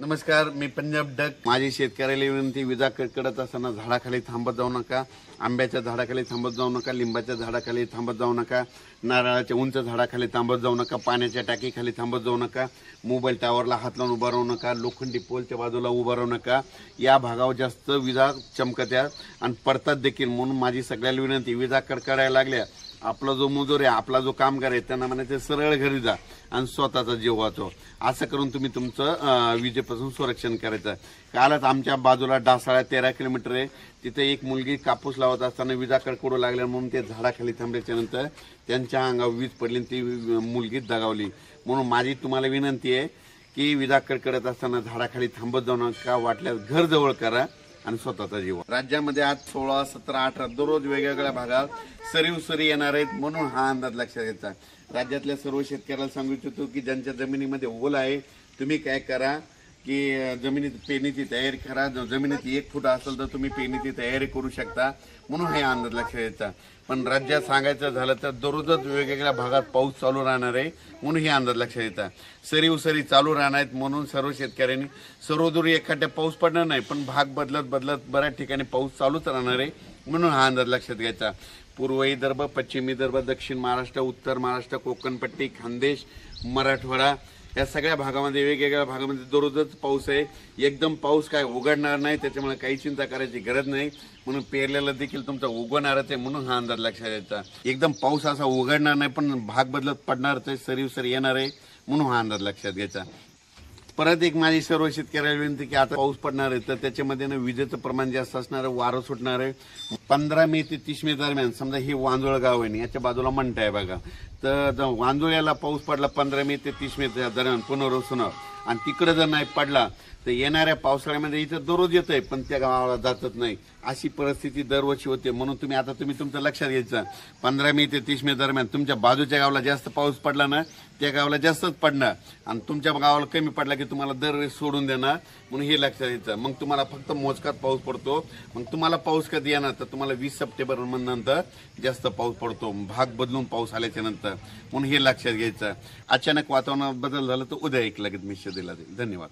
नमस्कार, मी पंजाब डक. माझी शेतकऱ्याला विनंती, विजा कडकडत असताना झाडाखाली थांबत जाऊ नका, आंब्याच्या झाडाखाली थांबत जाऊ नका, लिंबाच्या झाडाखाली थांबत जाऊ नका, नारळाच्या उंच झाडाखाली थांबत जाऊ नका, पाण्याच्या टाकीखाली थांबत जाऊ नका, मोबाईल टावरला हात लावून उभा राहू नका, लोखंडी पोलच्या बाजूला उभा राहू नका. या भागावर जास्त विजा चमकत्या आणि पडतात देखील. म्हणून माझी सगळ्याला विनंती, विजा कडकडायला लागल्या, आपला जो मजूर आहे, आपला जो कामगार आहे, त्यांना म्हणायचं सरळ घरी जा आणि स्वतःचा जीव वाचव. असं करून तुम्ही तुमचं विजेपासून संरक्षण करायचं. कालच आमच्या बाजूला डासाळा 13 किलोमीटर आहे, तिथे एक मुलगी कापूस लावत असताना विजा कडकडू लागल्या म्हणून ते झाडाखाली थांबल्याच्या नंतर त्यांच्या अंगावर वीज पडली आणि ती मुलगी दगावली. म्हणून माझी तुम्हाला विनंती आहे की विजा कडकडत असताना झाडाखाली थांबत जाऊ नका, वाटल्यास घर जवळ करा आणि स्वतःचा जीव. राज्यामध्ये आज 16, 17, 18 दररोज वेगवेगळ्या भागात सरी येणार आहेत, म्हणून हा अंदाज लक्षात घ्यायचा. राज्यातल्या सर्व शेतकऱ्याला सांगू इच्छितो की ज्यांच्या जमिनीमध्ये ओल आहे, तुम्ही काय करा की जमिनीत पेरणीची तयारी करा. जमिनीत 1 फूट असेल तर तुम्ही पेरणीची तयारी करू शकता, म्हणून हे अंदाज लक्षात घ्यायचा. पण राज्यात सांगायचं झालं तर दररोजच वेगवेगळ्या भागात पाऊस चालू राहणार आहे, म्हणून हे अंदाज लक्षात येतात. सरी चालू राहणार आहेत, म्हणून सर्व शेतकऱ्यांनी सर्वदूर एखाद्या पाऊस पडणार नाही, पण भाग बदलत बऱ्याच ठिकाणी पाऊस चालूच राहणार आहे, म्हणून हा अंदाज लक्षात घ्यायचा. पूर्व विदर्भ, पश्चिम विदर्भ, दक्षिण महाराष्ट्र, उत्तर महाराष्ट्र, कोकणपट्टी, खानदेश, मराठवाडा या सगळ्या भागामध्ये वेगवेगळ्या भागामध्ये दररोजच पाऊस आहे. एकदम पाऊस काय उघडणार नाही, त्याच्यामुळे काही चिंता करायची गरज नाही. म्हणून पेरलेला देखील तुमचा उगवणारच आहे, म्हणून हा अंदाज लक्षात घ्यायचा. एकदम पाऊस असा उघडणार नाही, पण भाग बदलत पडणारच आहे, सरी येणार आहे, म्हणून हा अंदाज लक्षात घ्यायचा. परत एक माझी सर्व शेतकऱ्याला विनंती की आता पाऊस पडणार आहे तर त्याच्यामध्ये विजेचं प्रमाण जास्त असणार आहे, वारं सुटणार आहे. 15 मे ते 30 मे दरम्यान, समजा हे वांजोळ गाव आहे, याच्या बाजूला मंठा आहे बघा, तर वांजोळ्याला पाऊस पडला 15 मे ते 30 मे दरम्यान पुनर्वसन, आणि तिकडे जर नाही पडला तर येणाऱ्या पावसाळ्यामध्ये इथं दररोज येत आहे पण त्या गावाला जातच नाही, अशी परिस्थिती दरवर्षी होते. म्हणून तुम्ही तुमचं लक्षात घ्यायचं, 15 मे ते 30 मे दरम्यान तुमच्या बाजूच्या गावाला जास्त पाऊस पडला ना, त्या गावाला जास्तच पडणार, आणि तुमच्या गावाला कमी पडला की तुम्हाला दरवेळेस सोडून देणार, म्हणून हे लक्षात घ्यायचं. मग तुम्हाला फक्त मोजकाच पाऊस पडतो. मग तुम्हाला पाऊस कधी येणार तर तुम्हाला 20 सप्टेंबर नंतर जास्त पाऊस पडतो, भाग बदलून पाऊस आल्याच्या नंतर, म्हणून हे लक्षात घ्यायचं. अचानक वातावरणात बदल झाला तर उद्या एक लगेच मेसेज दिला जाईल. धन्यवाद.